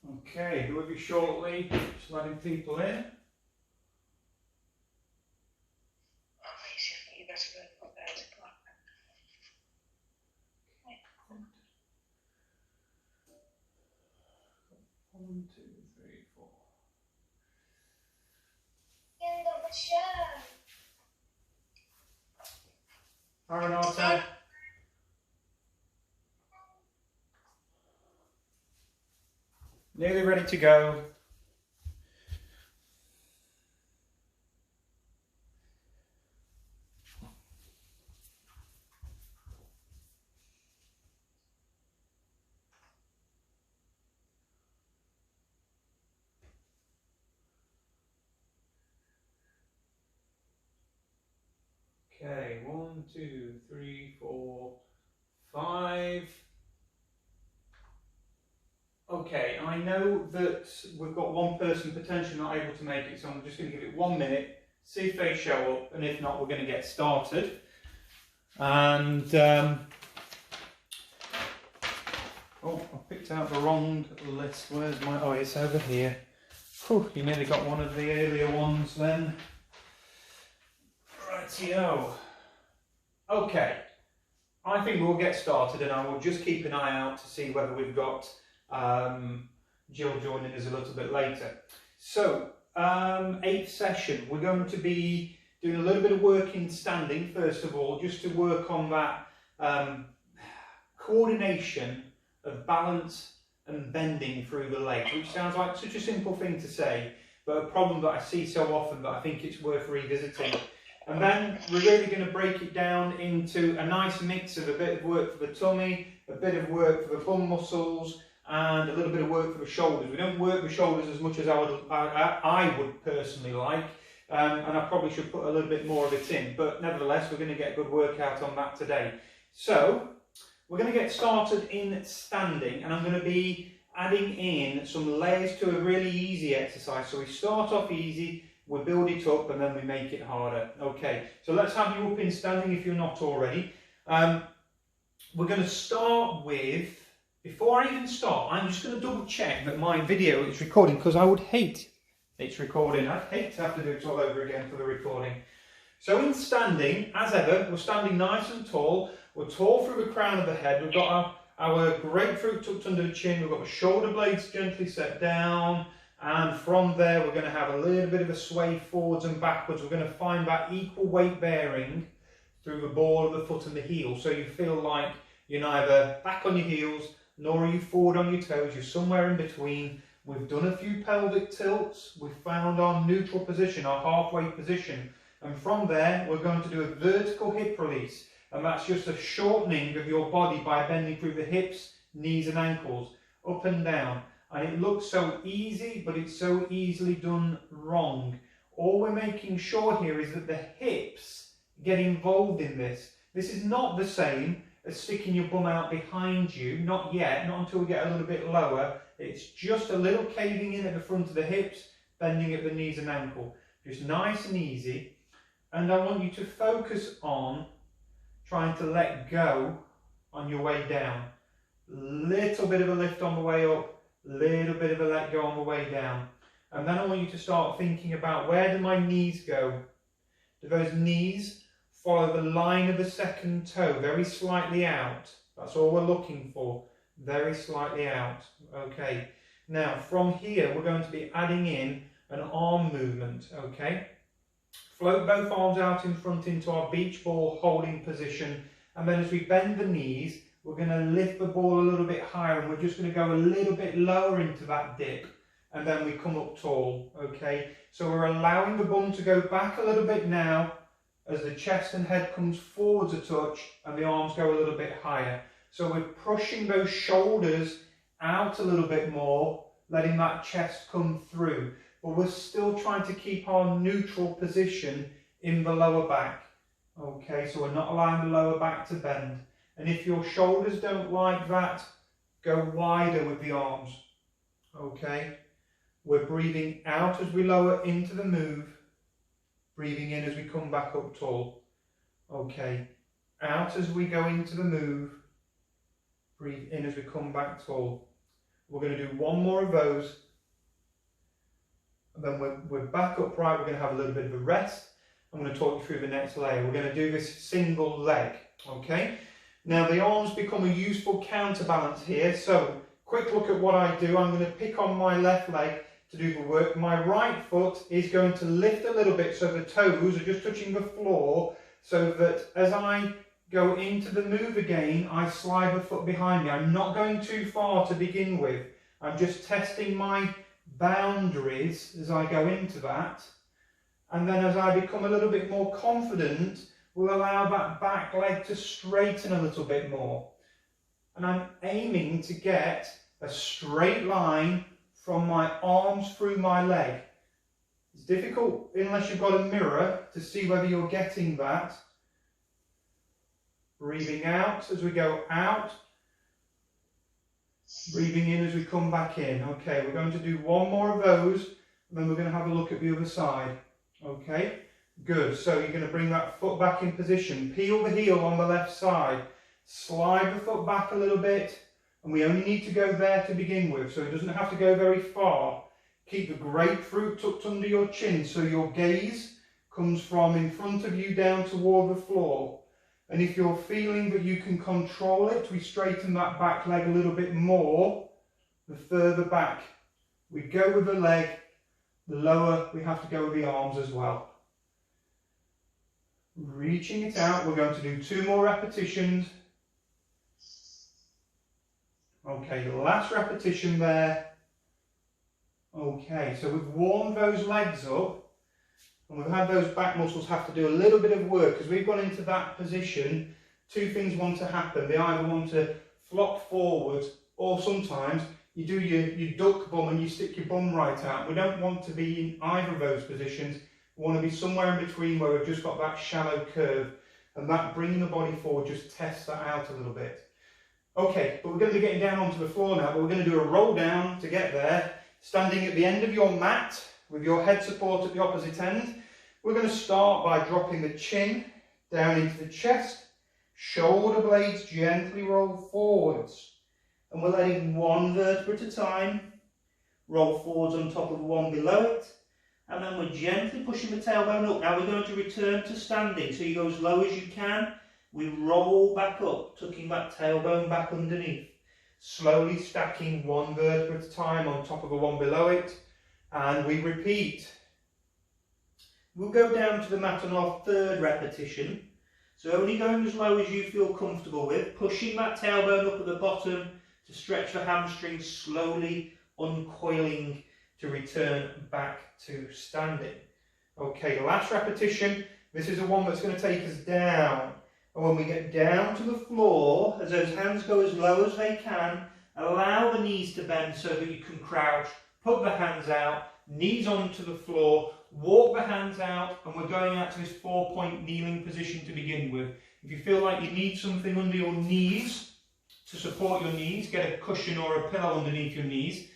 Okay, we'll be shortly, just letting people in. One, two, three, four. End of the show. Aranata. Nearly ready to go. Okay, 1, 2, 3, 4, 5. Okay, I know that we've got one person potentially not able to make it, so I'm just going to give it 1 minute, see if they show up, and if not, we're going to get started. And oh, I picked out the wrong list. Where's my? Oh, it's over here. Whew, you nearly got one of the earlier ones then. Rightio. Okay, I think we'll get started, and I will just keep an eye out to see whether we've got Jill joining us a little bit later. So, 8th session, we're going to be doing a little bit of work in standing, first of all, just to work on that coordination of balance and bending through the legs, which sounds like such a simple thing to say, but a problem that I see so often that I think it's worth revisiting. And then we're really going to break it down into a nice mix of a bit of work for the tummy, a bit of work for the bum muscles, and a little bit of work for the shoulders. We don't work the shoulders as much as I would personally like, and I probably should put a little bit more of it in, but nevertheless we're going to get a good workout on that today. So we're going to get started in standing, and I'm going to be adding in some layers to a really easy exercise. So we start off easy, we build it up, and then we make it harder. Okay, so let's have you up in standing if you're not already. We're going to start with, before I even start, I'm just going to double check that my video is recording, because I would hate it's recording. I'd hate to have to do it all over again for the recording. So in standing, as ever, we're standing nice and tall. We're tall through the crown of the head. We've got our grapefruit tucked under the chin. We've got the shoulder blades gently set down. And from there, we're going to have a little bit of a sway forwards and backwards. We're going to find that equal weight bearing through the ball of the foot and the heel. So you feel like you're neither back on your heels, nor are you forward on your toes. You're somewhere in between. We've done a few pelvic tilts. We've found our neutral position, our halfway position. And from there, we're going to do a vertical hip release. And that's just a shortening of your body by bending through the hips, knees and ankles, up and down. And it looks so easy, but it's so easily done wrong. All we're making sure here is that the hips get involved in this. This is not the same as sticking your bum out behind you, not yet, not until we get a little bit lower. It's just a little caving in at the front of the hips, bending at the knees and ankle. Just nice and easy. And I want you to focus on trying to let go on your way down. Little bit of a lift on the way up, little bit of a let go on the way down. And then I want you to start thinking about, where do my knees go? Do those knees follow the line of the second toe, very slightly out? That's all we're looking for, very slightly out. Okay, now from here we're going to be adding in an arm movement. Okay, float both arms out in front into our beach ball holding position, and then as we bend the knees, we're going to lift the ball a little bit higher, and we're just going to go a little bit lower into that dip, and then we come up tall. Okay, so we're allowing the bum to go back a little bit now as the chest and head comes forwards a touch and the arms go a little bit higher. So we're pushing those shoulders out a little bit more, letting that chest come through, but we're still trying to keep our neutral position in the lower back. Okay, so we're not allowing the lower back to bend. And if your shoulders don't like that, go wider with the arms. Okay, we're breathing out as we lower into the move, breathing in as we come back up tall. Okay, out as we go into the move, breathe in as we come back tall. We're going to do one more of those. And then we're back upright. We're going to have a little bit of a rest. I'm going to talk you through the next layer. We're going to do this single leg, okay? Now the arms become a useful counterbalance here. So quick look at what I do. I'm going to pick on my left leg to do the work. My right foot is going to lift a little bit so the toes are just touching the floor, so that as I go into the move again, I slide the foot behind me. I'm not going too far to begin with. I'm just testing my boundaries as I go into that. And then as I become a little bit more confident, we'll allow that back leg to straighten a little bit more. And I'm aiming to get a straight line from my arms through my leg. It's difficult unless you've got a mirror to see whether you're getting that. Breathing out as we go out. Breathing in as we come back in. Okay, we're going to do one more of those, and then we're going to have a look at the other side. Okay, good. So you're going to bring that foot back in position. Peel the heel on the left side. Slide the foot back a little bit. And we only need to go there to begin with, so it doesn't have to go very far. Keep the grapefruit tucked under your chin, so your gaze comes from in front of you down toward the floor. And if you're feeling that you can control it, we straighten that back leg a little bit more, the further back we go with the leg, the lower we have to go with the arms as well. Reaching it out, we're going to do 2 more repetitions. Okay, last repetition there. Okay, so we've warmed those legs up, and we've had those back muscles have to do a little bit of work. As we've gone into that position, 2 things want to happen. They either want to flop forward, or sometimes you do your duck bum and you stick your bum right out. We don't want to be in either of those positions. We want to be somewhere in between where we've just got that shallow curve, and that bringing the body forward just tests that out a little bit. Okay, but we're going to be getting down onto the floor now, but we're going to do a roll down to get there. Standing at the end of your mat with your head support at the opposite end. We're going to start by dropping the chin down into the chest. Shoulder blades gently roll forwards. And we're letting 1 vertebra at a time roll forwards on top of the one below it. And then we're gently pushing the tailbone up. Now we're going to return to standing, so you go as low as you can. We roll back up, tucking that tailbone back underneath. Slowly stacking 1 vertebra at a time on top of the one below it. And we repeat. We'll go down to the mat on our 3rd repetition. So only going as low as you feel comfortable with. Pushing that tailbone up at the bottom to stretch the hamstrings, slowly uncoiling to return back to standing. Okay, last repetition. This is the one that's going to take us down. And when we get down to the floor, as those hands go as low as they can, allow the knees to bend so that you can crouch, put the hands out, knees onto the floor, walk the hands out, and we're going out to this 4-point kneeling position to begin with. If you feel like you need something under your knees to support your knees, get a cushion or a pillow underneath your knees.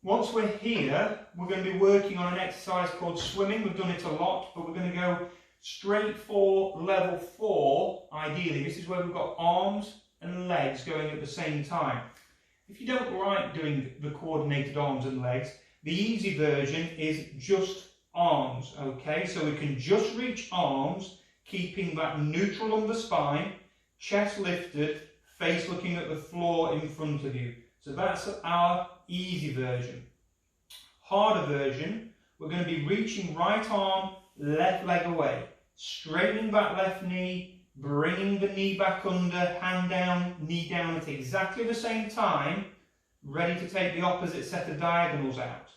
Once we're here, we're going to be working on an exercise called swimming. We've done it a lot, but we're going to go straight for level 4, ideally. This is where we've got arms and legs going at the same time. If you don't like doing the coordinated arms and legs, the easy version is just arms, okay? So we can just reach arms, keeping that neutral on the spine, chest lifted, face looking at the floor in front of you. So that's our easy version. Harder version, we're going to be reaching right arm, left leg away, straightening that left knee, bringing the knee back under, hand down, knee down at exactly the same time, ready to take the opposite set of diagonals out.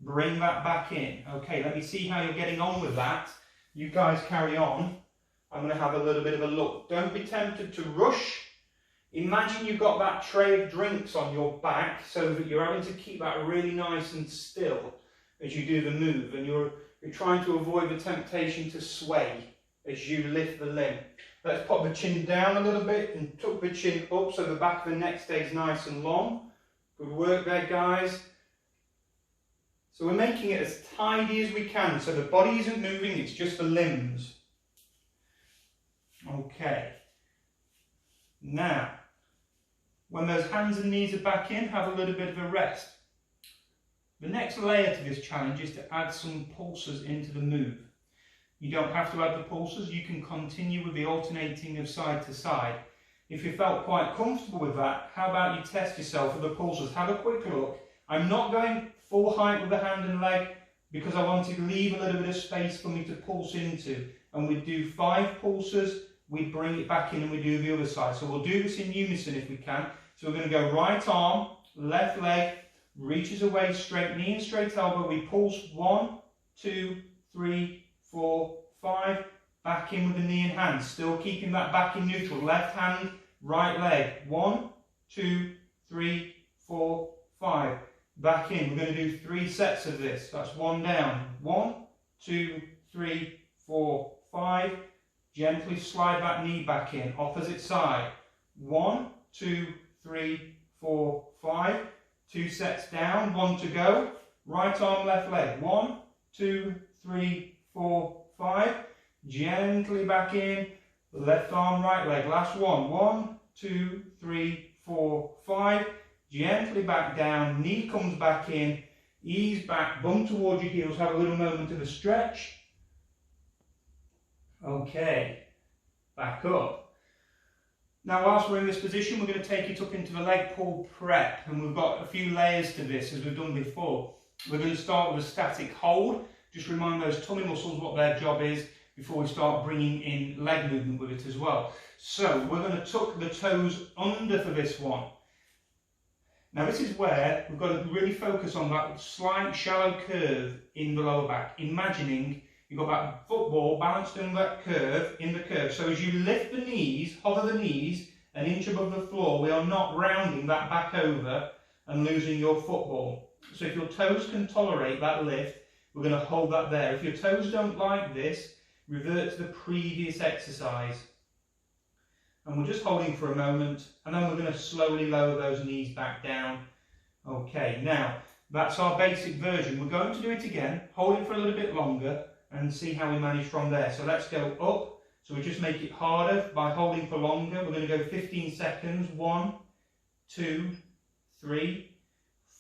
Bring that back in. Okay, let me see how you're getting on with that. You guys carry on. I'm going to have a little bit of a look. Don't be tempted to rush. Imagine you've got that tray of drinks on your back so that you're having to keep that really nice and still as you do the move, and you're trying to avoid the temptation to sway as you lift the limb. Let's pop the chin down a little bit and tuck the chin up so the back of the neck stays nice and long. Good work there, guys. So we're making it as tidy as we can, so the body isn't moving, it's just the limbs. Okay. Now, When those hands and knees are back in, have a little bit of a rest. The next layer to this challenge is to add some pulses into the move. You don't have to add the pulses, you can continue with the alternating of side to side. If you felt quite comfortable with that, how about you test yourself with the pulses? Have a quick look. I'm not going full height with the hand and leg because I want to leave a little bit of space for me to pulse into. And we do 5 pulses, we bring it back in and we do the other side. So we'll do this in unison if we can. So we're going to go right arm, left leg, reaches away, straight knee and straight elbow. We pulse 1, 2, 3, 4, 5. Back in with the knee and hand, still keeping that back in neutral. Left hand, right leg. 1, 2, 3, 4, 5. Back in. We're going to do 3 sets of this. That's 1 down. 1, 2, 3, 4, 5. Gently slide that knee back in. Opposite side. 1, 2, 3, 4, 5. 2 sets down. 1 to go. Right arm, left leg. 1, 2, 3, 4, 5. Gently back in. Left arm, right leg. Last one. 1, 2, 3, 4, 5. Gently back down. Knee comes back in. Ease back. Bum towards your heels. Have a little moment of a stretch. Okay. Back up. Now, whilst we're in this position, we're going to take it up into the leg pull prep. And we've got a few layers to this, as we've done before. We're going to start with a static hold. Just remind those tummy muscles what their job is before we start bringing in leg movement with it as well. So we're going to tuck the toes under for this one. Now this is where we've got to really focus on that slight shallow curve in the lower back. Imagining you've got that football balanced in that curve, So as you lift the knees, hover the knees an inch above the floor, we are not rounding that back over and losing your football. So if your toes can tolerate that lift, we're going to hold that there. If your toes don't like this, revert to the previous exercise. And we're just holding for a moment, and then we're going to slowly lower those knees back down. Okay, now that's our basic version. We're going to do it again, holding for a little bit longer, and see how we manage from there. So let's go up. So we just make it harder by holding for longer. We're going to go 15 seconds. 1, 2, 3,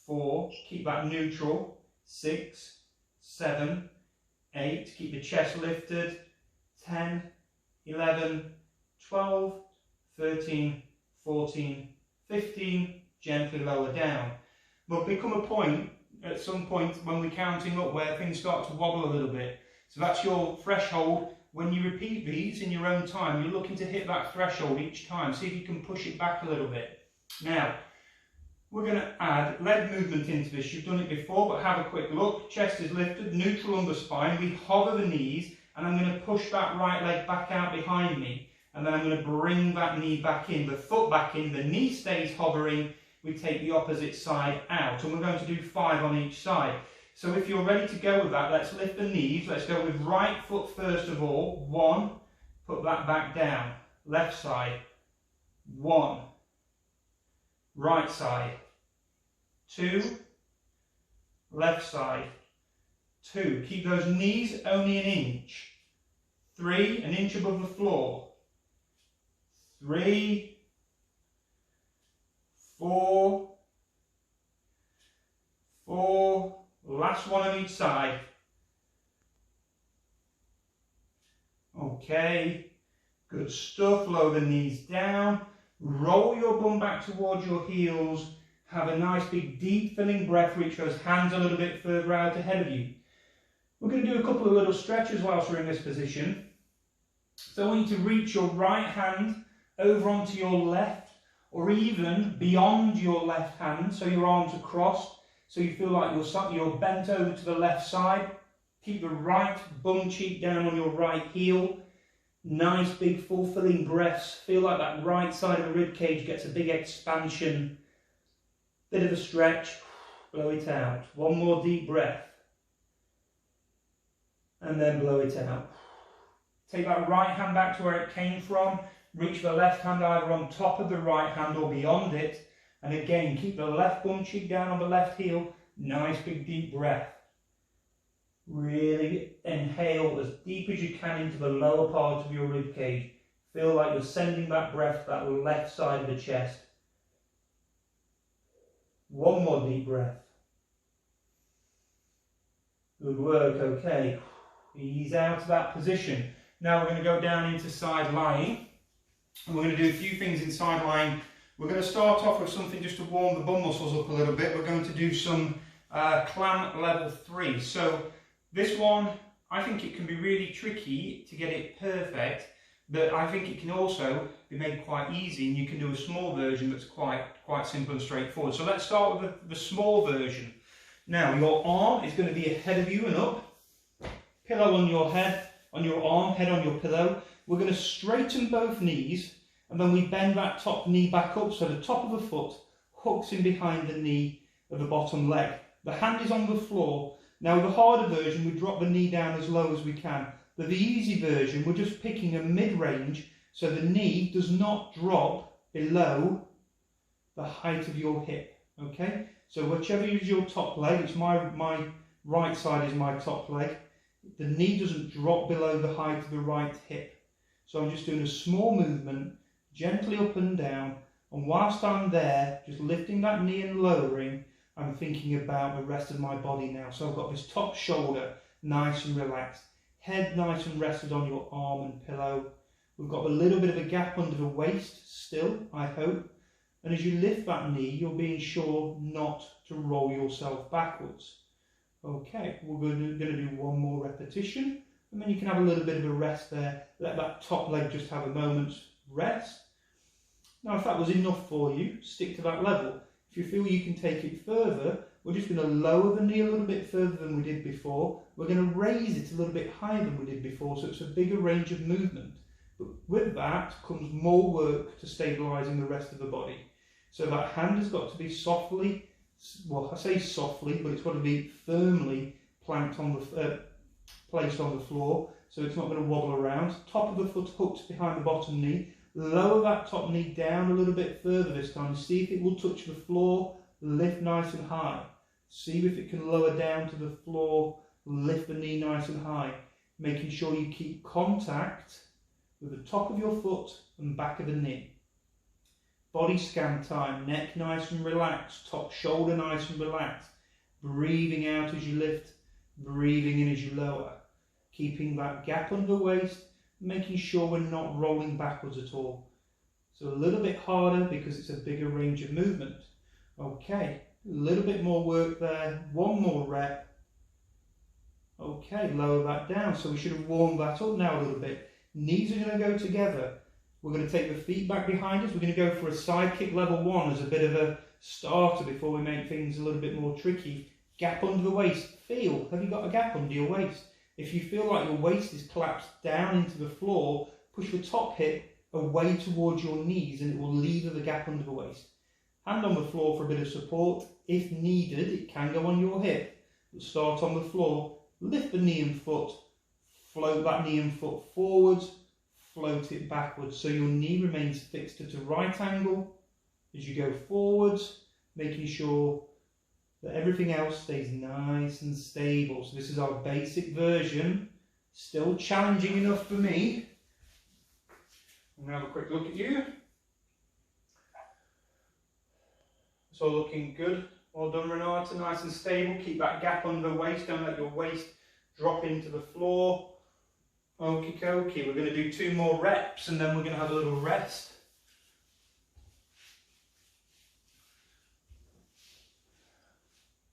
4. Keep that neutral. 6, 7, 8. Keep the chest lifted. 10, 11, 12, 13, 14, 15. Gently lower down. There'll become a point at some point when we're counting up where things start to wobble a little bit. So that's your threshold. When you repeat these in your own time, you're looking to hit that threshold each time. See if you can push it back a little bit. Now, we're going to add leg movement into this. You've done it before, but have a quick look. Chest is lifted, neutral under spine. We hover the knees, and I'm going to push that right leg back out behind me. And then I'm going to bring that knee back in, the foot back in, the knee stays hovering. We take the opposite side out, and we're going to do 5 on each side. So if you're ready to go with that, let's lift the knees. Let's go with right foot first of all. 1, put that back down. Left side. 1. Right side. 2. Left side. 2. Keep those knees only an inch. 3, an inch above the floor. 3, 4, 4, last one on each side. Okay, good stuff. Lower the knees down, roll your bum back towards your heels, have a nice big deep filling breath, reach those hands a little bit further out ahead of you. We're going to do a couple of little stretches whilst we're in this position. So I want you to reach your right hand over onto your left, or even beyond your left hand, so your arms are crossed, so you feel like you're bent over to the left side. Keep the right bum cheek down on your right heel. Nice big fulfilling breaths. Feel like that right side of the rib cage gets a big expansion. Bit of a stretch. Blow it out. One more deep breath. And then blow it out. Take that right hand back to where it came from. Reach the left hand either on top of the right hand or beyond it. And again, keep the left bum cheek down on the left heel. Nice big deep breath. Really inhale as deep as you can into the lower part of your rib cage. Feel like you're sending that breath to that left side of the chest. One more deep breath. Good work, okay. Ease out of that position. Now we're going to go down into side lying. And we're going to do a few things in side lying. We're going to start off with something just to warm the bum muscles up a little bit. We're going to do some clam level 3. So this one, I think it can be really tricky to get it perfect, but I think it can also be made quite easy, and you can do a small version that's quite simple and straightforward. So let's start with the small version. Now your arm is going to be ahead of you and up. Pillow on your head, on your arm, head on your pillow. We're going to straighten both knees, and then we bend that top knee back up so the top of the foot hooks in behind the knee of the bottom leg. The hand is on the floor. Now the harder version, we drop the knee down as low as we can. But the easy version, we're just picking a mid-range so the knee does not drop below the height of your hip. Okay? So whichever is your top leg, it's my right side is my top leg. The knee doesn't drop below the height of the right hip. So I'm just doing a small movement, gently up and down, and whilst I'm there, just lifting that knee and lowering, I'm thinking about the rest of my body now. So I've got this top shoulder nice and relaxed, head nice and rested on your arm and pillow. We've got a little bit of a gap under the waist still, I hope. And as you lift that knee, you're being sure not to roll yourself backwards. Okay, we're going to do one more repetition, and then you can have a little bit of a rest there. Let that top leg just have a moment's rest. Now, if that was enough for you, stick to that level. If you feel you can take it further, we're just going to lower the knee a little bit further than we did before. We're going to raise it a little bit higher than we did before, so it's a bigger range of movement. But with that comes more work to stabilising the rest of the body. So that hand has got to be softly, well, I say softly, but it's got to be firmly planked on the, placed on the floor, so it's not going to wobble around. Top of the foot hooked behind the bottom knee. Lower that top knee down a little bit further this time. See if it will touch the floor. Lift nice and high. See if it can lower down to the floor. Lift the knee nice and high. Making sure you keep contact with the top of your foot and back of the knee. Body scan time. Neck nice and relaxed. Top shoulder nice and relaxed. Breathing out as you lift. Breathing in as you lower. Keeping that gap under the waist. Making sure we're not rolling backwards at all. So a little bit harder because it's a bigger range of movement. Okay, a little bit more work there. One more rep. Okay, lower that down. So we should have warmed that up now a little bit. Knees are going to go together. We're going to take the feet back behind us. We're going to go for a side kick level 1 as a bit of a starter before we make things a little bit more tricky. Gap under the waist. Feel, have you got a gap under your waist? If you feel like your waist is collapsed down into the floor, push the top hip away towards your knees and it will leave the gap under the waist. Hand on the floor for a bit of support. If needed, it can go on your hip. But start on the floor, lift the knee and foot, float that knee and foot forwards, float it backwards so your knee remains fixed at a right angle as you go forwards, making sure that everything else stays nice and stable. So this is our basic version, still challenging enough for me. I'm going to have a quick look at you. It's all looking good. Well done, Renata, nice and stable. Keep that gap under the waist, don't let your waist drop into the floor. Okie dokie, we're going to do 2 more reps and then we're going to have a little rest.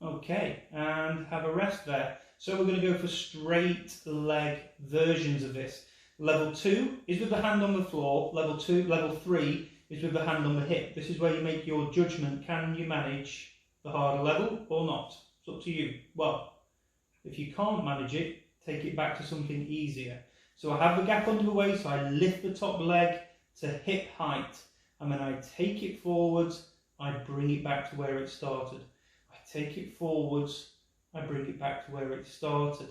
Okay, and have a rest there. So we're going to go for straight leg versions of this. Level 2 is with the hand on the floor. Level 3 is with the hand on the hip. This is where you make your judgment. Can you manage the harder level or not? It's up to you. Well, if you can't manage it, take it back to something easier. So I have the gap under the waist, so I lift the top leg to hip height, and then I take it forwards, I bring it back to where it started. Take it forwards, I bring it back to where it started.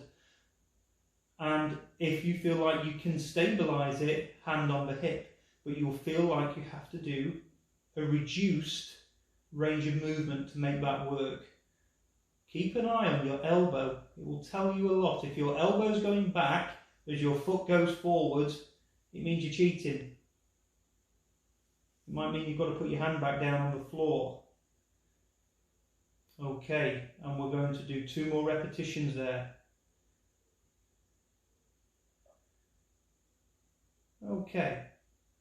And if you feel like you can stabilise it, hand on the hip, but you'll feel like you have to do a reduced range of movement to make that work. Keep an eye on your elbow. It will tell you a lot. If your elbow's going back as your foot goes forwards, it means you're cheating. It might mean you've got to put your hand back down on the floor. Okay, and we're going to do 2 more repetitions there. Okay,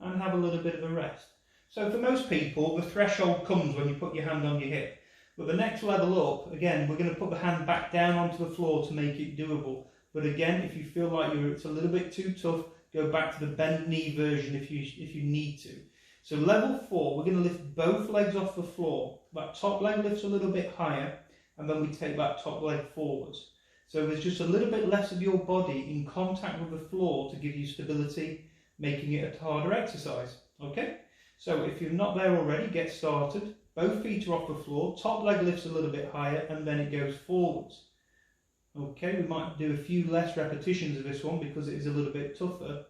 and have a little bit of a rest. So for most people, the threshold comes when you put your hand on your hip. But the next level up, again, we're going to put the hand back down onto the floor to make it doable. But again, if you feel like it's a little bit too tough, go back to the bent knee version if you need to. So level 4, we're going to lift both legs off the floor. That top leg lifts a little bit higher, and then we take that top leg forwards. So there's just a little bit less of your body in contact with the floor to give you stability, making it a harder exercise. Okay? So if you're not there already, get started. Both feet are off the floor, top leg lifts a little bit higher, and then it goes forwards. Okay, we might do a few less repetitions of this one because it is a little bit tougher.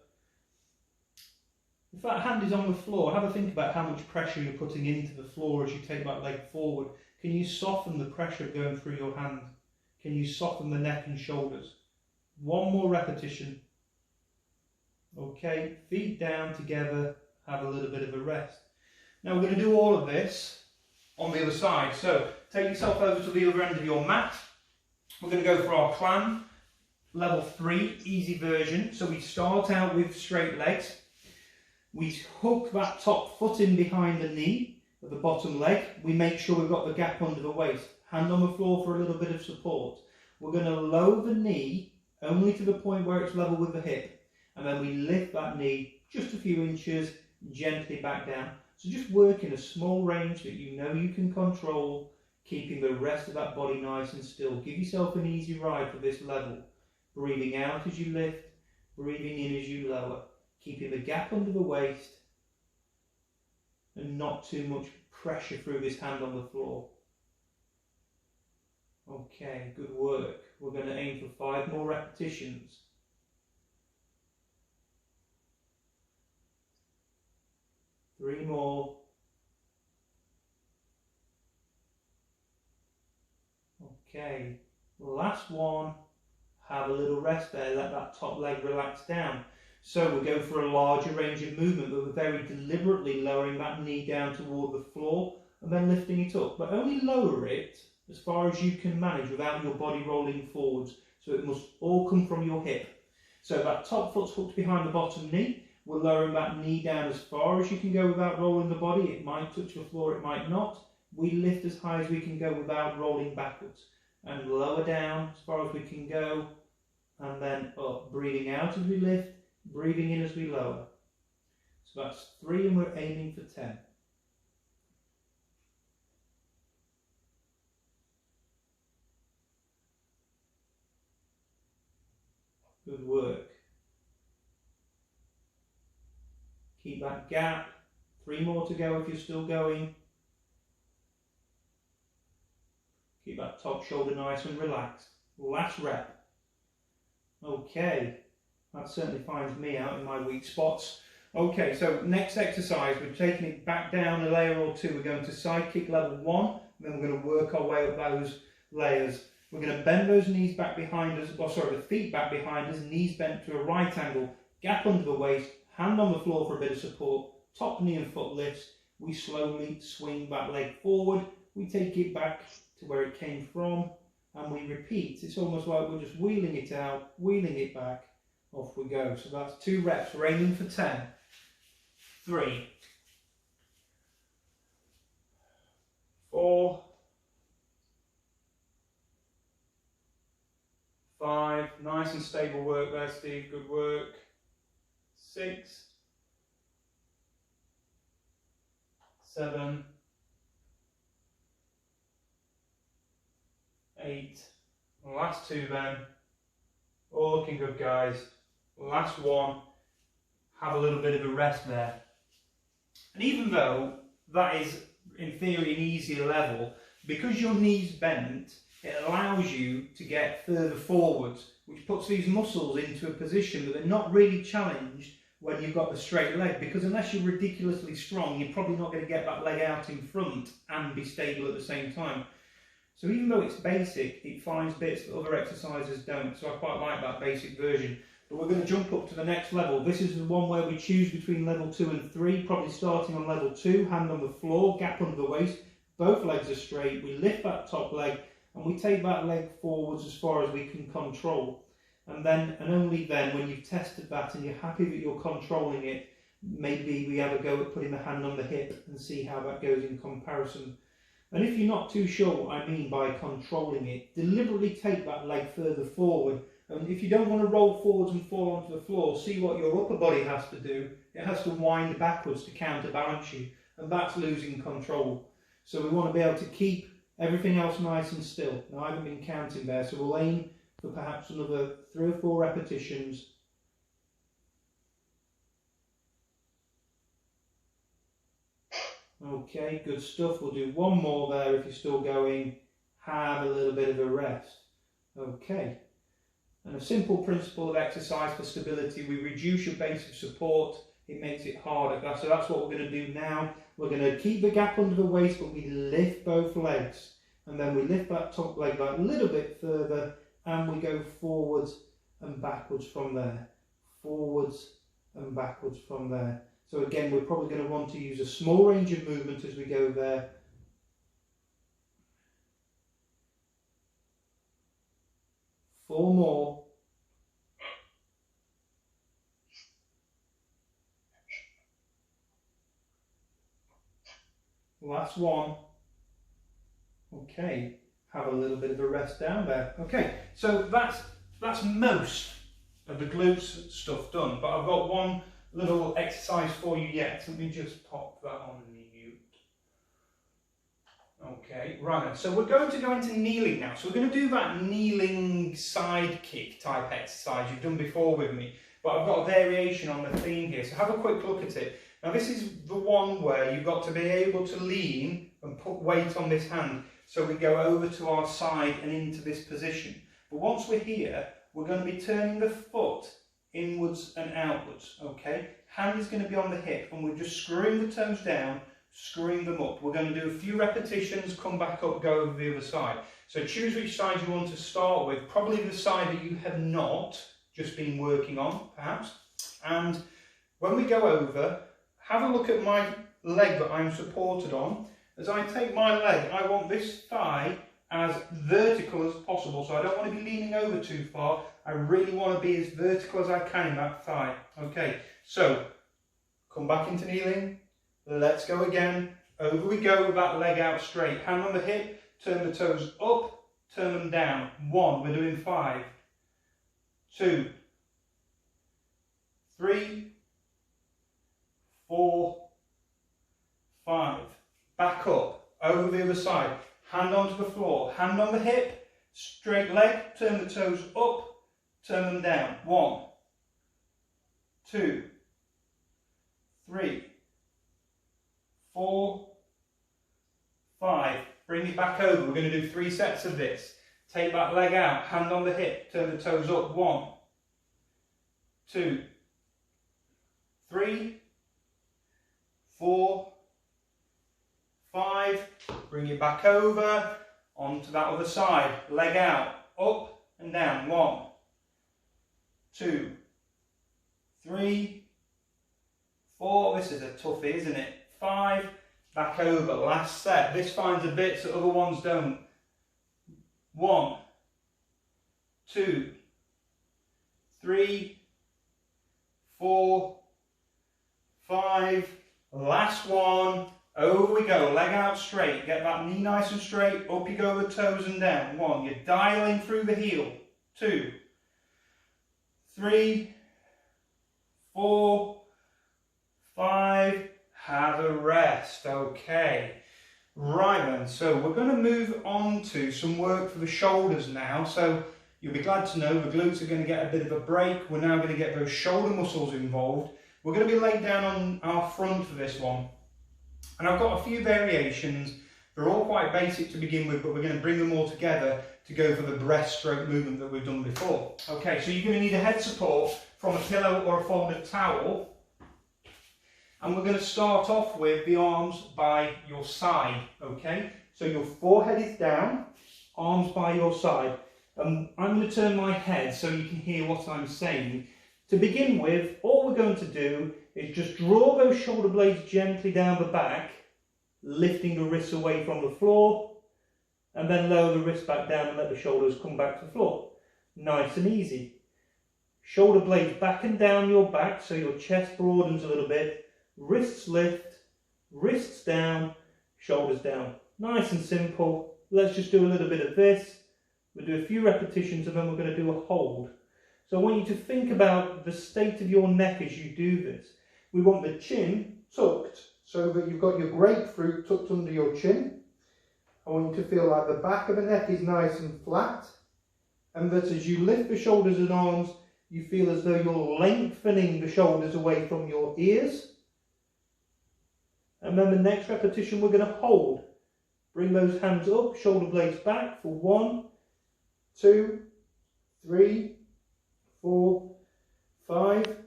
If that hand is on the floor, have a think about how much pressure you're putting into the floor as you take that leg forward. Can you soften the pressure going through your hand? Can you soften the neck and shoulders? 1 more repetition. Okay, feet down together, have a little bit of a rest. Now we're going to do all of this on the other side. So take yourself over to the other end of your mat. We're going to go for our plan, level 3, easy version. So we start out with straight legs. We hook that top foot in behind the knee of the bottom leg. We make sure we've got the gap under the waist. Hand on the floor for a little bit of support. We're going to lower the knee only to the point where it's level with the hip. And then we lift that knee just a few inches, gently back down. So just work in a small range that you know you can control, keeping the rest of that body nice and still. Give yourself an easy ride for this level. Breathing out as you lift, breathing in as you lower. Keeping the gap under the waist and not too much pressure through this hand on the floor. Okay, good work. We're going to aim for 5 more repetitions. Three more. Okay, last one. Have a little rest there, let that top leg relax down. So we'll go for a larger range of movement, but we're very deliberately lowering that knee down toward the floor and then lifting it up. But only lower it as far as you can manage without your body rolling forwards. So it must all come from your hip. So that top foot's hooked behind the bottom knee. We're lowering that knee down as far as you can go without rolling the body. It might touch the floor, it might not. We lift as high as we can go without rolling backwards. And lower down as far as we can go. And then up, breathing out as we lift. Breathing in as we lower. So that's 3 and we're aiming for 10. Good work. Keep that gap. 3 more to go if you're still going. Keep that top shoulder nice and relaxed. Last rep. Okay. That certainly finds me out in my weak spots. Okay, so next exercise, we're taking it back down a layer or 2. We're going to side kick level 1, and then we're going to work our way up those layers. We're going to bend those knees back behind us, the feet back behind us, knees bent to a right angle, gap under the waist, hand on the floor for a bit of support, top knee and foot lifts. We slowly swing that leg forward, we take it back to where it came from, and we repeat. It's almost like we're just wheeling it out, wheeling it back. Off we go. So that's 2 reps. We're aiming for 10. 3, 4, 5. Nice and stable work there, Steve. Good work. 6, 7, 8. Last 2 then. All looking good, guys. Last one, have a little bit of a rest there. And even though that is in theory an easier level, because your knee's bent, it allows you to get further forwards, which puts these muscles into a position that they're not really challenged when you've got the straight leg, because unless you're ridiculously strong, you're probably not going to get that leg out in front and be stable at the same time. So even though it's basic, it finds bits that other exercises don't. So I quite like that basic version. But we're going to jump up to the next level. This is the one where we choose between level 2 and 3, probably starting on level 2, hand on the floor, gap under the waist, both legs are straight, we lift that top leg and we take that leg forwards as far as we can control. And then, and only then, when you've tested that and you're happy that you're controlling it, maybe we have a go at putting the hand on the hip and see how that goes in comparison. And if you're not too sure what I mean by controlling it, deliberately take that leg further forward. And if you don't want to roll forwards and fall onto the floor, see what your upper body has to do. It has to wind backwards to counterbalance you, and that's losing control. So we want to be able to keep everything else nice and still. Now I haven't been counting there, so we'll aim for perhaps another 3 or 4 repetitions. Okay, good stuff. We'll do one more there if you're still going. Have a little bit of a rest. Okay. And a simple principle of exercise for stability, we reduce your base of support, it makes it harder. So that's what we're going to do now. We're going to keep the gap under the waist, but we lift both legs. And then we lift that top leg back a little bit further, and we go forwards and backwards from there. Forwards and backwards from there. So again, we're probably going to want to use a small range of movement as we go there. Four more. Last one. Okay, have a little bit of a rest down there. Okay, so that's most of the glutes stuff done, but I've got one little exercise for you yet. Let me just pop that on mute. Okay, right, so we're going to go into kneeling now. So we're going to do that kneeling side kick type exercise you've done before with me, but I've got a variation on the theme here. So have a quick look at it. Now this is the one where you've got to be able to lean and put weight on this hand. So we go over to our side and into this position. But once we're here, we're going to be turning the foot inwards and outwards, okay? Hand is going to be on the hip and we're just screwing the toes down, screwing them up. We're going to do a few repetitions, come back up, go over the other side. So choose which side you want to start with, probably the side that you have not just been working on, perhaps. And when we go over, have a look at my leg that I'm supported on. As I take my leg, I want this thigh as vertical as possible, so I don't want to be leaning over too far. I really want to be as vertical as I can in that thigh. Okay, so come back into kneeling. Let's go again. Over we go with that leg out straight. Hand on the hip, turn the toes up, turn them down. 1, we're doing 5. 2, 3, 4, 5. Back up, over the other side. Hand onto the floor, hand on the hip, straight leg, turn the toes up, turn them down. 1, 2, 3, 4, 5. Bring it back over. We're going to do 3 sets of this. Take that leg out, hand on the hip, turn the toes up. 1, 2, 3, 4, 5. Bring it back over onto that other side. Leg out, up and down. 1, 2, 3, 4. This is a toughie, isn't it? 5. Back over. Last set. This finds a bit so other ones don't. 1, 2, 3, 4, 5. Last one. Over we go. Leg out straight. Get that knee nice and straight. Up you go the toes and down. 1. You're dialing through the heel. 2, 3, 4, 5. Have a rest. Okay. Right then. So we're going to move on to some work for the shoulders now. So you'll be glad to know the glutes are going to get a bit of a break. We're now going to get those shoulder muscles involved. We're going to be laid down on our front for this one. And I've got a few variations. They're all quite basic to begin with, but we're going to bring them all together to go for the breaststroke movement that we've done before. Okay, so you're going to need a head support from a pillow or a folded towel. And we're going to start off with the arms by your side, okay? So your forehead is down, arms by your side. I'm going to turn my head so you can hear what I'm saying. To begin with, all we're going to do is just draw those shoulder blades gently down the back lifting the wrists away from the floor, and then lower the wrists back down and let the shoulders come back to the floor. Nice and easy. Shoulder blades back and down your back so your chest broadens a little bit. Wrists lift, wrists down, shoulders down. Nice and simple. Let's just do a little bit of this. We'll do a few repetitions and then we're going to do a hold. So I want you to think about the state of your neck as you do this. We want the chin tucked so that you've got your grapefruit tucked under your chin. I want you to feel like the back of the neck is nice and flat, and that as you lift the shoulders and arms, you feel as though you're lengthening the shoulders away from your ears. And then the next repetition we're going to hold. Bring those hands up, shoulder blades back for 1, 2, 3, 4, 5,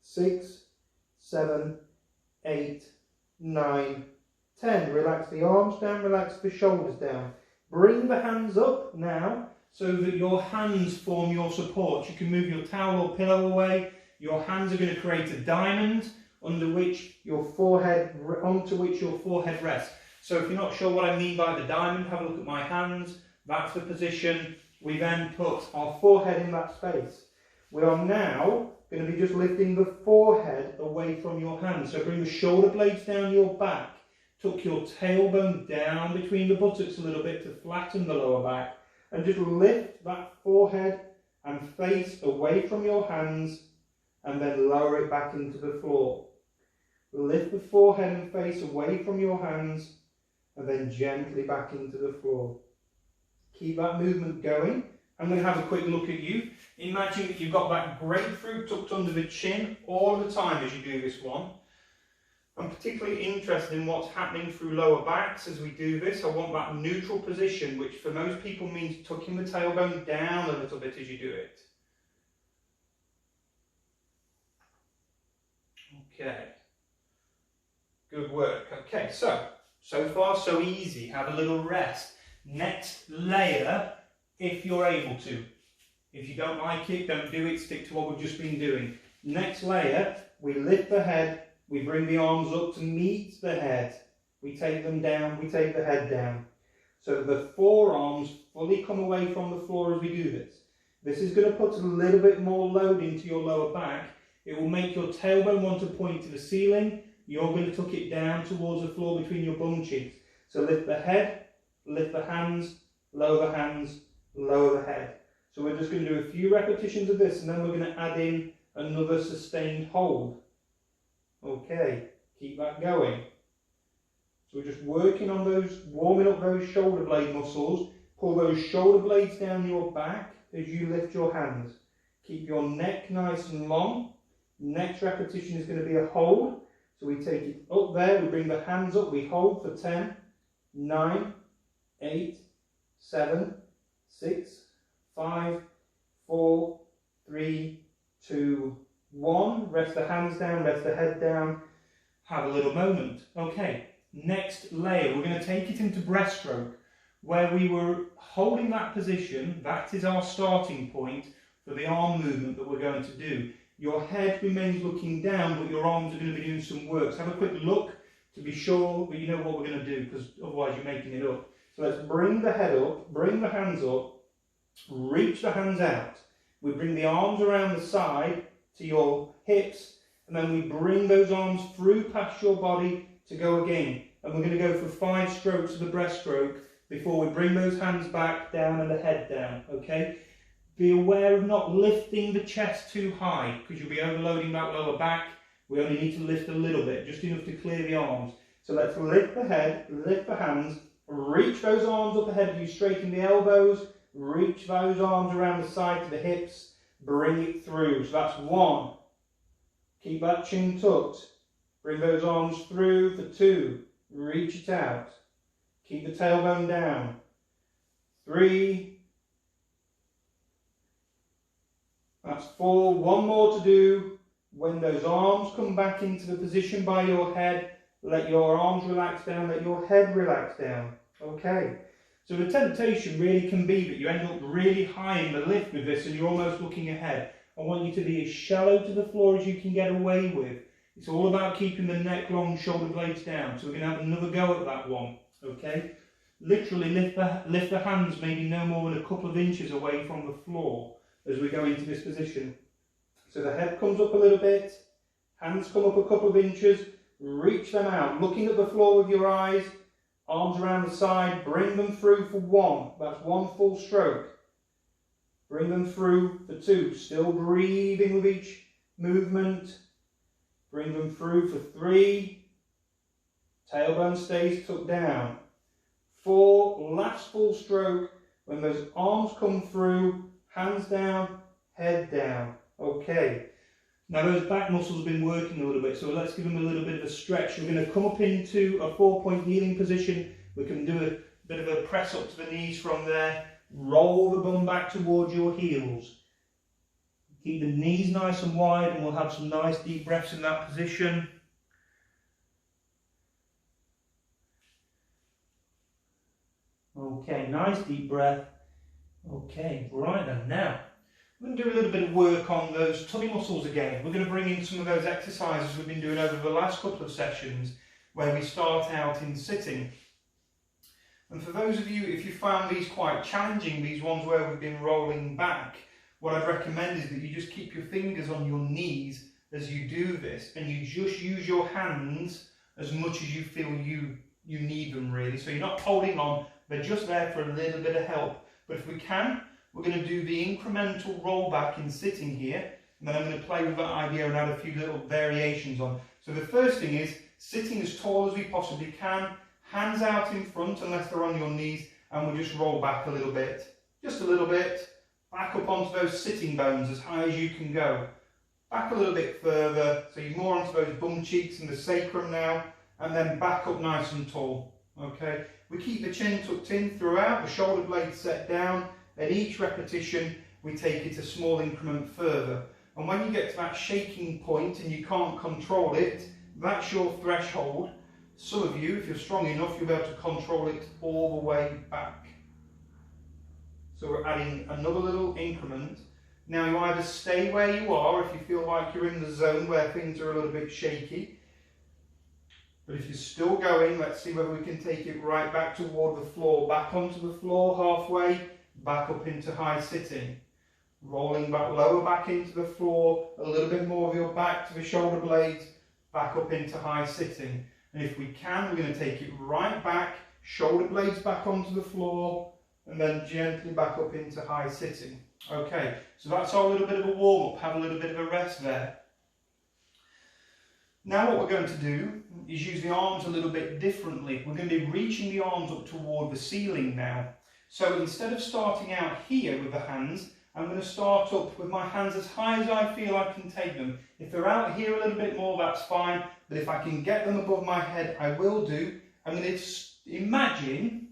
6, 7, 8, 9, 10. Relax the arms down, relax the shoulders down. Bring the hands up now so that your hands form your support. You can move your towel or pillow away. Your hands are going to create a diamond onto which your forehead rests. So if you're not sure what I mean by the diamond, have a look at my hands. That's the position. We then put our forehead in that space. We are now going to be just lifting the forehead away from your hands. So bring the shoulder blades down your back. Tuck your tailbone down between the buttocks a little bit to flatten the lower back. And just lift that forehead and face away from your hands and then lower it back into the floor. Lift the forehead and face away from your hands and then gently back into the floor. Keep that movement going. I'm going to have a quick look at you. Imagine that you've got that grapefruit tucked under the chin all the time as you do this one. I'm particularly interested in what's happening through lower backs as we do this. I want that neutral position, which for most people means tucking the tailbone down a little bit as you do it. Okay. Good work. Okay, so far so easy. Have a little rest. Next layer, if you're able to. If you don't like it, don't do it. Stick to what we've just been doing. Next layer, we lift the head. We bring the arms up to meet the head. We take them down, we take the head down. So the forearms fully come away from the floor as we do this. This is going to put a little bit more load into your lower back. It will make your tailbone want to point to the ceiling. You're going to tuck it down towards the floor between your bum cheeks. So lift the head, lift the hands, lower the hands, lower the head. So we're just going to do a few repetitions of this and then we're going to add in another sustained hold. Okay, keep that going. So we're just working on those, warming up those shoulder blade muscles. Pull those shoulder blades down your back as you lift your hands. Keep your neck nice and long. Next repetition is going to be a hold. So we take it up there, we bring the hands up, we hold for 10, 9, 8, 7, 6, 5, 4, 3, 2, 1. Rest the hands down, rest the head down. Have a little moment. Okay, next layer, we're going to take it into breaststroke, where we were holding that position. That is our starting point for the arm movement that we're going to do. Your head remains looking down, but your arms are going to be doing some work. So have a quick look to be sure that you know what we're going to do, because otherwise you're making it up. So let's bring the head up, bring the hands up, reach the hands out. We bring the arms around the side to your hips, and then we bring those arms through past your body to go again. And we're going to go for 5 strokes of the breaststroke before we bring those hands back down and the head down, okay? Be aware of not lifting the chest too high, because you'll be overloading that lower back. We only need to lift a little bit, just enough to clear the arms. So let's lift the head, lift the hands, reach those arms up ahead of you, straighten the elbows, reach those arms around the side to the hips, bring it through. So that's 1. Keep that chin tucked. Bring those arms through for 2. Reach it out. Keep the tailbone down. 3. That's 4. 1 more to do. When those arms come back into the position by your head, let your arms relax down, let your head relax down. Okay. So the temptation really can be that you end up really high in the lift with this and you're almost looking ahead. I want you to be as shallow to the floor as you can get away with. It's all about keeping the neck long, shoulder blades down. So we're going to have another go at that one, okay? Literally lift the hands maybe no more than a couple of inches away from the floor as we go into this position. So the head comes up a little bit, hands come up a couple of inches, reach them out, looking at the floor with your eyes, arms around the side, bring them through for one. That's one full stroke. Bring them through for two, still breathing with each movement. Bring them through for three. Tailbone stays tucked down. 4, last full stroke. When those arms come through, hands down, head down. Okay. Now those back muscles have been working a little bit, so let's give them a little bit of a stretch. We're going to come up into a 4-point kneeling position. We can do a bit of a press up to the knees from there. Roll the bum back towards your heels. Keep the knees nice and wide, and we'll have some nice deep breaths in that position. Okay, nice deep breath. Okay, right then, now we're going to do a little bit of work on those tummy muscles again. We're going to bring in some of those exercises we've been doing over the last couple of sessions where we start out in sitting. And for those of you, if you found these quite challenging, these ones where we've been rolling back, what I'd recommend is that you just keep your fingers on your knees as you do this, and you just use your hands as much as you feel you need them really. So you're not holding on, they're just there for a little bit of help. But if we can, we're going to do the incremental roll back in sitting here, and then I'm going to play with that idea and add a few little variations on. So the first thing is sitting as tall as we possibly can, hands out in front unless they're on your knees, and we'll just roll back a little bit. Just a little bit. Back up onto those sitting bones as high as you can go. Back a little bit further, so you're more onto those bum cheeks and the sacrum now, and then back up nice and tall. Okay, we keep the chin tucked in throughout, the shoulder blades set down, and each repetition we take it a small increment further. And when you get to that shaking point and you can't control it, that's your threshold. Some of you, if you're strong enough, you'll be able to control it all the way back. So we're adding another little increment. Now you either stay where you are if you feel like you're in the zone where things are a little bit shaky. But if you're still going, let's see whether we can take it right back toward the floor, back onto the floor halfway, back up into high sitting. Rolling back, lower back into the floor, a little bit more of your back to the shoulder blades, back up into high sitting. And if we can, we're going to take it right back, shoulder blades back onto the floor, and then gently back up into high sitting. Okay, so that's our little bit of a warm-up, have a little bit of a rest there. Now what we're going to do is use the arms a little bit differently. We're going to be reaching the arms up toward the ceiling now. So instead of starting out here with the hands, I'm going to start up with my hands as high as I feel I can take them. If they're out here a little bit more, that's fine. But if I can get them above my head, I will do. I'm going to imagine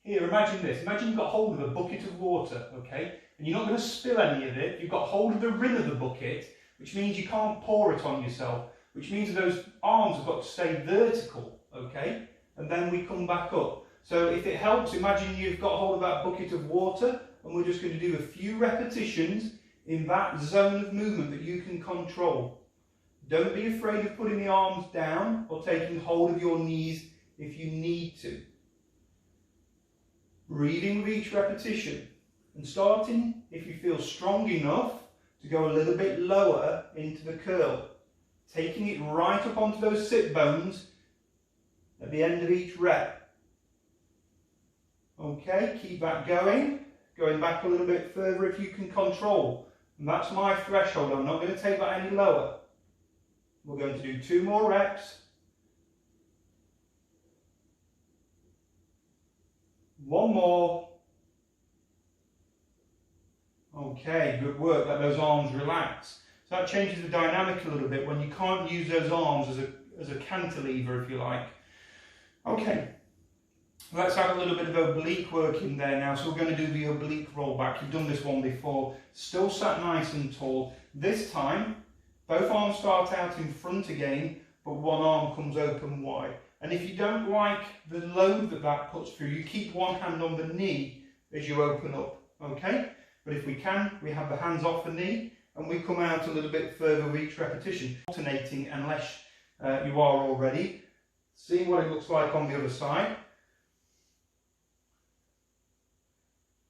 this. Imagine you've got hold of a bucket of water, okay? And you're not going to spill any of it. You've got hold of the rim of the bucket, which means you can't pour it on yourself, which means that those arms have got to stay vertical, okay? And then we come back up. So if it helps, imagine you've got hold of that bucket of water, and we're just going to do a few repetitions in that zone of movement that you can control. Don't be afraid of putting the arms down or taking hold of your knees if you need to. Breathing with each repetition, and starting, if you feel strong enough, to go a little bit lower into the curl. Taking it right up onto those sit bones at the end of each rep. Okay, keep that going. Going back a little bit further if you can control. And that's my threshold. I'm not going to take that any lower. We're going to do 2 more reps. 1 more. Okay, good work. Let those arms relax. So that changes the dynamic a little bit when you can't use those arms as a cantilever, if you like. Okay, let's add a little bit of oblique work in there now. So we're going to do the oblique roll back. You've done this one before. Still sat nice and tall. This time, both arms start out in front again, but one arm comes open wide. And if you don't like the load that puts through, you keep one hand on the knee as you open up, okay? But if we can, we have the hands off the knee, and we come out a little bit further with each repetition, alternating unless you are already. See what it looks like on the other side.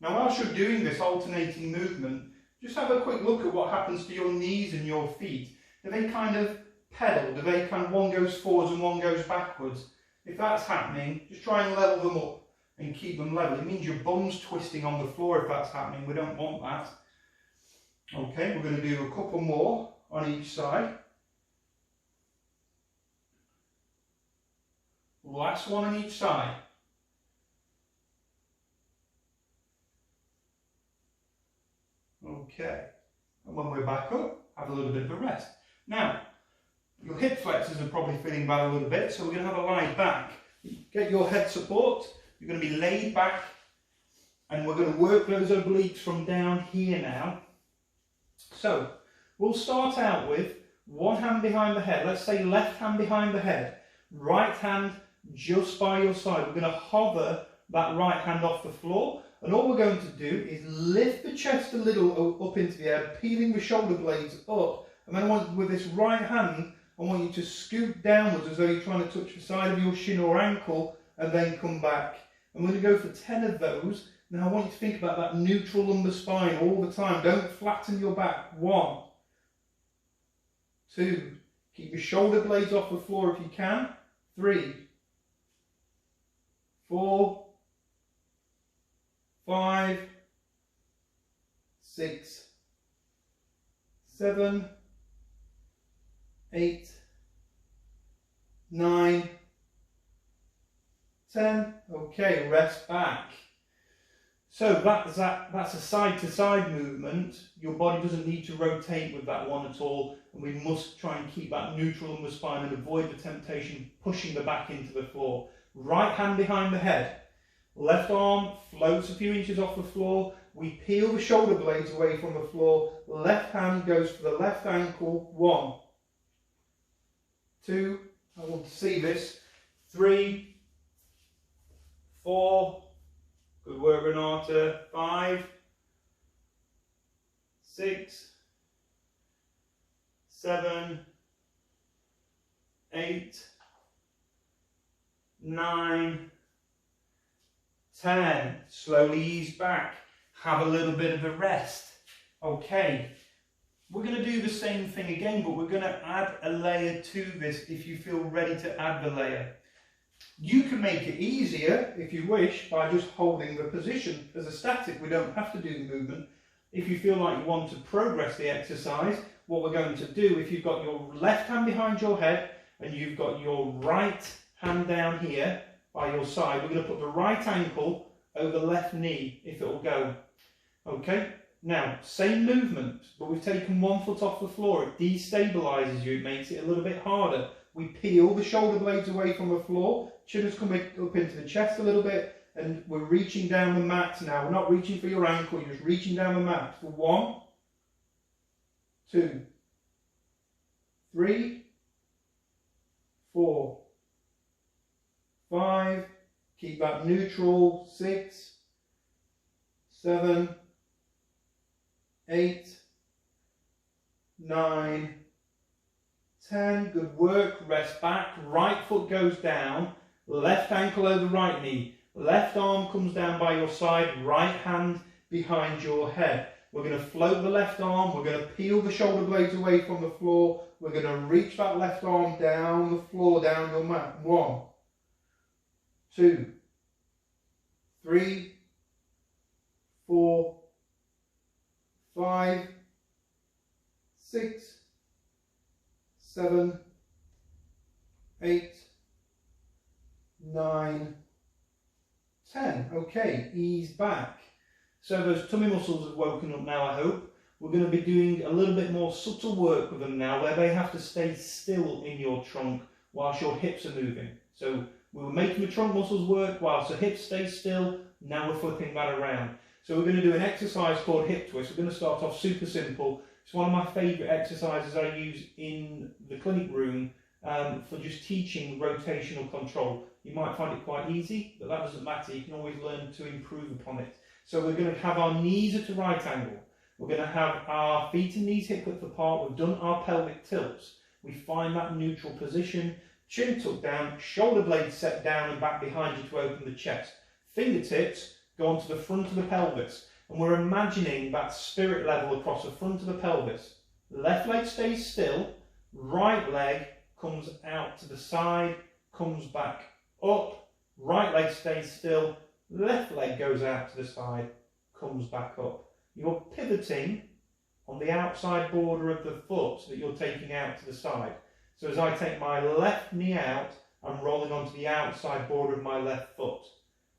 Now whilst you're doing this alternating movement, just have a quick look at what happens to your knees and your feet. Do they kind of pedal? Do they kind of, one goes forwards and one goes backwards? If that's happening, just try and level them up and keep them level. It means your bum's twisting on the floor if that's happening. We don't want that. Okay, we're going to do a couple more on each side. Last one on each side. Okay, and when we're back up, have a little bit of a rest. Now, your hip flexors are probably feeling bad a little bit, so we're going to have a lie back. Get your head support, you're going to be laid back, and we're going to work those obliques from down here now. So, we'll start out with one hand behind the head. Let's say left hand behind the head, right hand just by your side. We're going to hover that right hand off the floor, and all we're going to do is lift the chest a little up into the air, peeling the shoulder blades up, and then with this right hand, I want you to scoot downwards as though you're trying to touch the side of your shin or ankle, and then come back. I'm going to go for 10 of those. Now I want you to think about that neutral lumbar spine all the time. Don't flatten your back. 1, 2, keep your shoulder blades off the floor if you can. 3, 4, 5, 6, 7, 8, 9, 10. Okay, rest back. So that's a side-to-side movement. Your body doesn't need to rotate with that one at all, and we must try and keep that neutral lumbar spine and avoid the temptation pushing the back into the floor. Right hand behind the head. Left arm floats a few inches off the floor. We peel the shoulder blades away from the floor. Left hand goes for the left ankle. 1, 2, I want to see this. 3, 4, good work Renata. 5, 6, 7, 8, 9, 10. Slowly ease back. Have a little bit of a rest. Okay, we're going to do the same thing again, but we're going to add a layer to this if you feel ready to add the layer. You can make it easier, if you wish, by just holding the position as a static. We don't have to do the movement. If you feel like you want to progress the exercise, what we're going to do, if you've got your left hand behind your head and you've got your right hand down here by your side, we're going to put the right ankle over the left knee, if it will go. Okay, now, same movement, but we've taken one foot off the floor. It destabilises you, it makes it a little bit harder. We peel the shoulder blades away from the floor, chin is coming up into the chest a little bit, and we're reaching down the mat now. We're not reaching for your ankle, you're just reaching down the mat for 1, 2, 3, 4, 5, keep that neutral, 6, 7, 8, 9, 10, good work, rest back, right foot goes down, left ankle over right knee, left arm comes down by your side, right hand behind your head. We're going to float the left arm, we're going to peel the shoulder blades away from the floor, we're going to reach that left arm down the floor, down your mat. 1, 2, 3, 4, 5, 6, 7, 8, 9, 10. Okay, ease back. So those tummy muscles have woken up now, I hope. We're going to be doing a little bit more subtle work with them now, where they have to stay still in your trunk whilst your hips are moving. So we were making the trunk muscles work whilst the hips stay still. Now we're flipping that around. So we're going to do an exercise called hip twist. We're going to start off super simple. It's one of my favourite exercises I use in the clinic room for just teaching rotational control. You might find it quite easy, but that doesn't matter. You can always learn to improve upon it. So we're going to have our knees at a right angle. We're going to have our feet and knees hip width apart. We've done our pelvic tilts. We find that neutral position, chin tucked down, shoulder blades set down and back behind you to open the chest. Fingertips go onto the front of the pelvis. And we're imagining that spirit level across the front of the pelvis. Left leg stays still, right leg comes out to the side, comes back up, right leg stays still, left leg goes out to the side, comes back up. You're pivoting on the outside border of the foot that you're taking out to the side. So as I take my left knee out, I'm rolling onto the outside border of my left foot.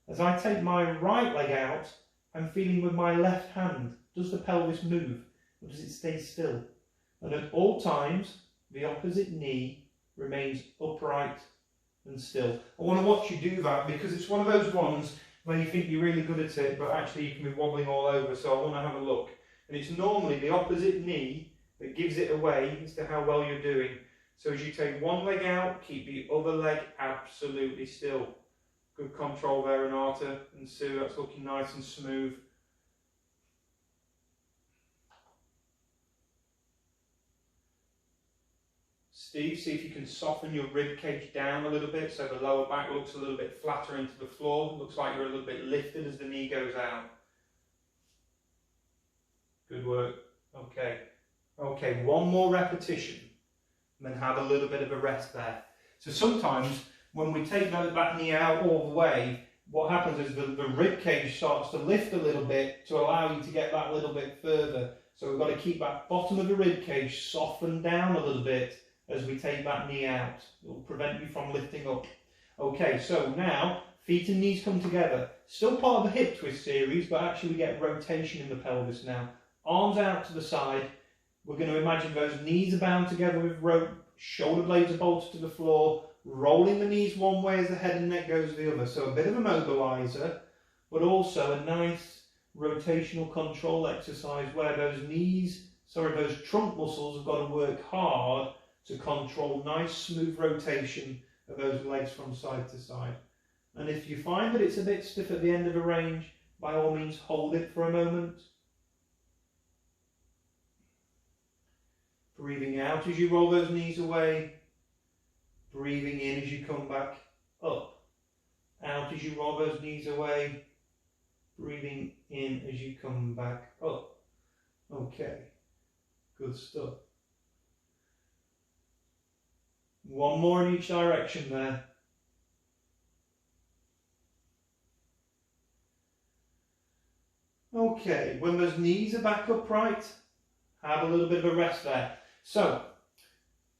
As I take my right leg out, I'm feeling with my left hand, does the pelvis move or does it stay still? And at all times, the opposite knee remains upright and still. I want to watch you do that because it's one of those ones where you think you're really good at it, but actually you can be wobbling all over, so I want to have a look. And it's normally the opposite knee that gives it away as to how well you're doing. So as you take one leg out, keep the other leg absolutely still. Good control there, Renata and Sue, that's looking nice and smooth. Steve, see if you can soften your rib cage down a little bit so the lower back looks a little bit flatter into the floor. Looks like you're a little bit lifted as the knee goes out. Good work. Okay. Okay, one more repetition and then have a little bit of a rest there. So sometimes when we take that knee out all the way, what happens is the rib cage starts to lift a little bit to allow you to get that little bit further. So we've got to keep that bottom of the rib cage softened down a little bit as we take that knee out. It will prevent you from lifting up. Okay, so now feet and knees come together. Still part of the hip twist series, but actually we get rotation in the pelvis now. Arms out to the side. We're going to imagine those knees are bound together with rope, shoulder blades are bolted to the floor, rolling the knees one way as the head and neck goes the other. So a bit of a mobiliser, but also a nice rotational control exercise where those trunk muscles have got to work hard to control nice smooth rotation of those legs from side to side. And if you find that it's a bit stiff at the end of a range, by all means hold it for a moment. Breathing out as you roll those knees away. Breathing in as you come back up. Out as you roll those knees away. Breathing in as you come back up. Okay, good stuff. One more in each direction there. Okay, when those knees are back upright, have a little bit of a rest there. So,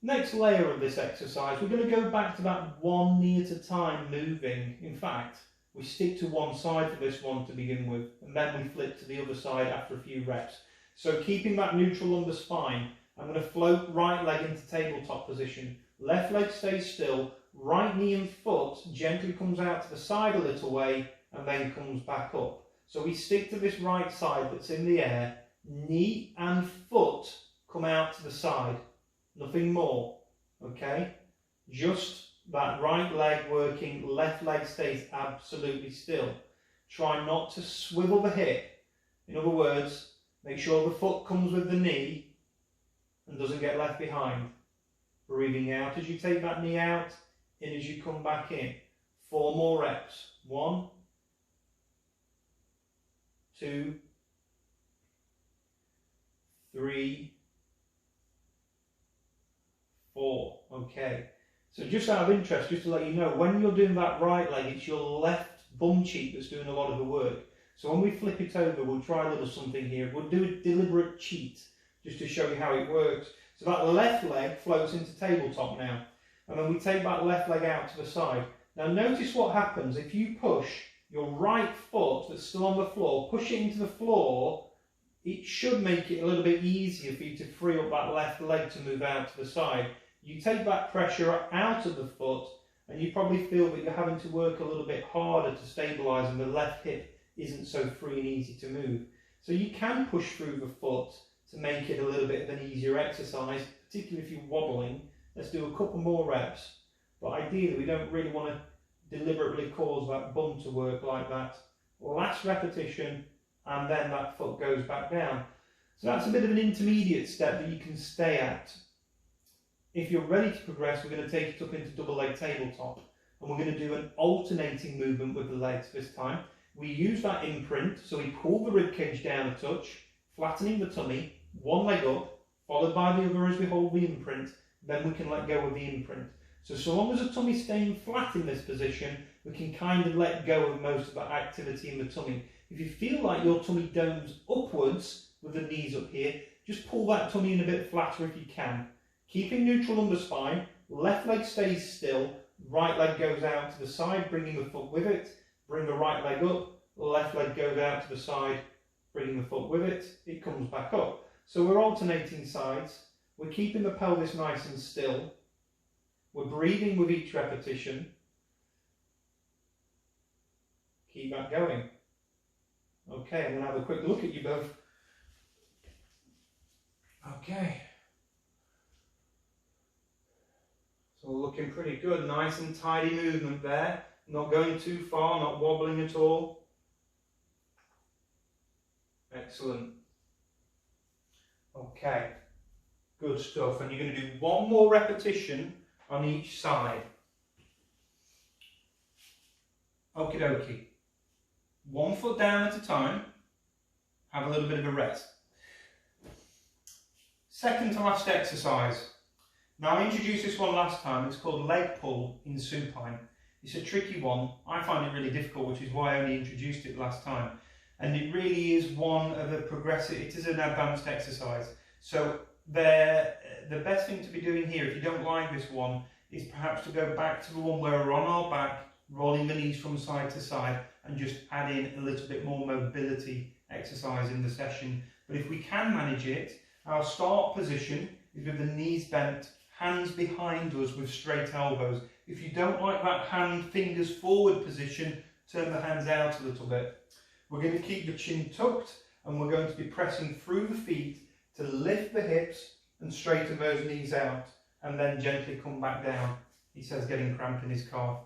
next layer of this exercise, we're going to go back to that one knee at a time moving. In fact, we stick to one side for this one to begin with, and then we flip to the other side after a few reps. So keeping that neutral lumbar spine, I'm going to float right leg into tabletop position. Left leg stays still, right knee and foot gently comes out to the side a little way and then comes back up. So we stick to this right side that's in the air, knee and foot come out to the side, nothing more, okay? Just that right leg working, left leg stays absolutely still. Try not to swivel the hip. In other words, make sure the foot comes with the knee and doesn't get left behind. Breathing out as you take that knee out, in as you come back in. 4 more reps. 1, 2, 3, 4. Okay. So just out of interest, just to let you know, when you're doing that right leg, it's your left bum cheek that's doing a lot of the work. So when we flip it over, we'll try a little something here. We'll do a deliberate cheat, just to show you how it works. So that left leg floats into tabletop now. And then we take that left leg out to the side. Now notice what happens if you push your right foot that's still on the floor, push it into the floor, it should make it a little bit easier for you to free up that left leg to move out to the side. You take that pressure out of the foot and you probably feel that you're having to work a little bit harder to stabilise and the left hip isn't so free and easy to move. So you can push through the foot to make it a little bit of an easier exercise, particularly if you're wobbling. Let's do a couple more reps, but ideally we don't really want to deliberately cause that bum to work like that. Last repetition, and then that foot goes back down. So that's a bit of an intermediate step that you can stay at. If you're ready to progress, we're going to take it up into double leg tabletop. And we're going to do an alternating movement with the legs this time. We use that imprint, so we pull the rib cage down a touch, flattening the tummy, one leg up, followed by the other as we hold the imprint, then we can let go of the imprint. So long as the tummy's staying flat in this position, we can kind of let go of most of that activity in the tummy. If you feel like your tummy domes upwards with the knees up here, just pull that tummy in a bit flatter if you can. Keeping neutral under spine, left leg stays still, right leg goes out to the side, bringing the foot with it. Bring the right leg up, left leg goes out to the side, bringing the foot with it. It comes back up. So we're alternating sides. We're keeping the pelvis nice and still. We're breathing with each repetition. Keep that going. Okay, I'm going to have a quick look at you both. Okay. So we're looking pretty good. Nice and tidy movement there. Not going too far, not wobbling at all. Excellent. Okay. Good stuff. And you're going to do one more repetition on each side. Okie dokie. 1 foot down at a time. Have a little bit of a rest. Second to last exercise. Now I introduced this one last time. It's called leg pull in supine. It's a tricky one. I find it really difficult, which is why I only introduced it last time. And it really is one of a progressive, it is an advanced exercise. So the best thing to be doing here, if you don't like this one, is perhaps to go back to the one where we're on our back, rolling the knees from side to side, and just add in a little bit more mobility exercise in the session. But if we can manage it, our start position is with the knees bent, hands behind us with straight elbows. If you don't like that hand fingers forward position, turn the hands out a little bit. We're going to keep the chin tucked, and we're going to be pressing through the feet to lift the hips and straighten those knees out, and then gently come back down. He says getting cramp in his calf.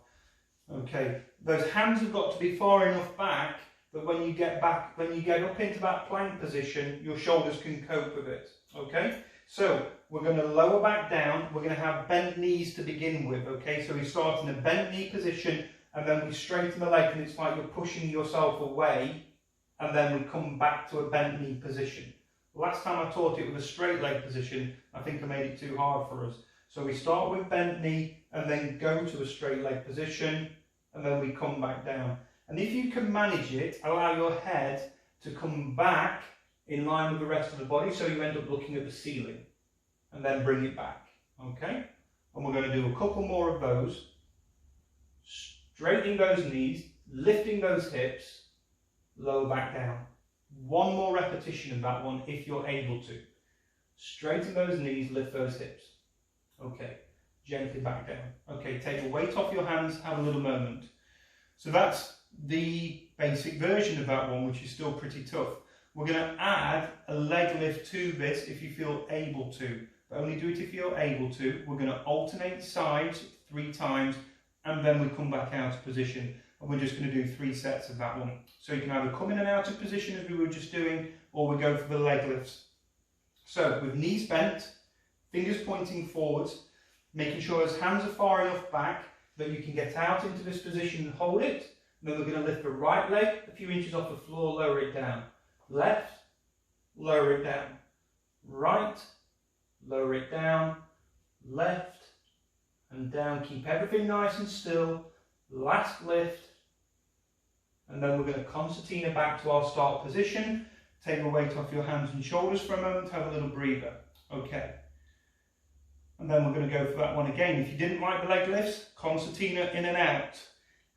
Okay, those hands have got to be far enough back that when you get back, when you get up into that plank position, your shoulders can cope with it. Okay, so we're going to lower back down. We're going to have bent knees to begin with. Okay, so we start in a bent knee position, and then we straighten the leg, and it's like you're pushing yourself away, and then we come back to a bent knee position. Last time I taught it with a straight leg position, I think I made it too hard for us. So we start with bent knee, and then go to a straight leg position, and then we come back down. And if you can manage it, allow your head to come back in line with the rest of the body, so you end up looking at the ceiling, and then bring it back. Okay, and we're going to do a couple more of those. Straightening those knees, lifting those hips, lower back down. One more repetition of that one if you're able to. Straighten those knees, lift those hips. Okay, gently back down. Okay, take the weight off your hands, have a little moment. So that's the basic version of that one, which is still pretty tough. We're going to add a leg lift to this if you feel able to, but only do it if you're able to. We're going to alternate sides 3 times, and then we come back out of position, and we're just going to do 3 sets of that one. So you can either come in and out of position as we were just doing, or we go for the leg lifts. So with knees bent, fingers pointing forwards, making sure those hands are far enough back that you can get out into this position and hold it. And then we're going to lift the right leg a few inches off the floor, lower it down. Left, lower it down. Right, lower it down. Left and down. Keep everything nice and still. Last lift. And then we're going to concertina back to our start position. Take the weight off your hands and shoulders for a moment. Have a little breather. Okay. And then we're going to go for that one again. If you didn't like the leg lifts, concertina in and out.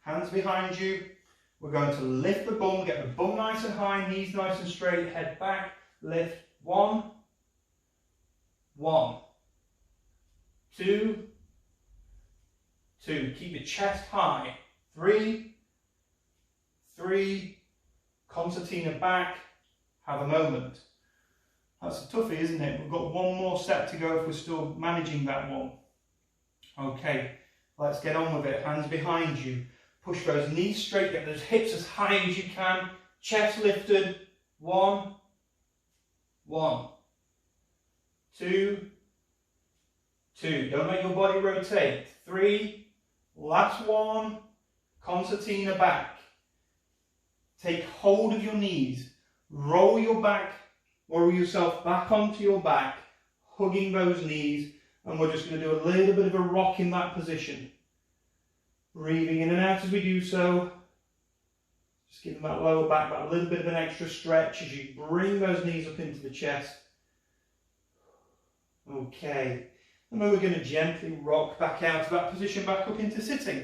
Hands behind you. We're going to lift the bum, get the bum nice and high, knees nice and straight, head back, lift. 1, 1, 2, 2. Keep your chest high. 3, 3. Concertina back. Have a moment. That's a toughie, isn't it? We've got one more set to go if we're still managing that one. Okay, let's get on with it. Hands behind you. Push those knees straight, get those hips as high as you can. Chest lifted. 1, 1, 2, 2. Don't let your body rotate. 3, last one. Concertina back. Take hold of your knees. Roll yourself back onto your back, hugging those knees, and we're just going to do a little bit of a rock in that position. Breathing in and out as we do so. Just giving that lower back a little bit of an extra stretch as you bring those knees up into the chest. Okay. And then we're going to gently rock back out of that position, back up into sitting.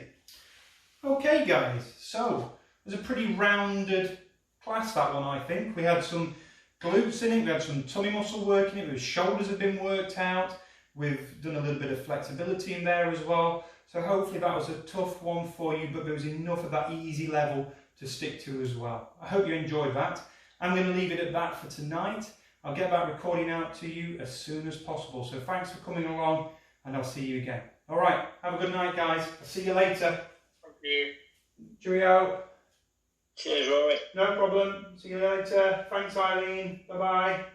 Okay, guys. So, it was a pretty rounded class, that one, I think. We had some glutes in it, we had some tummy muscle work in it, the shoulders have been worked out, we've done a little bit of flexibility in there as well. So hopefully that was a tough one for you, but there was enough of that easy level to stick to as well. I hope you enjoyed that. I'm going to leave it at that for tonight. I'll get that recording out to you as soon as possible. So thanks for coming along, and I'll see you again. All right, have a good night, guys. I'll see you later. Thank you. Cheerio. Cheers, Rory. No problem. See you later. Thanks, Eileen. Bye-bye.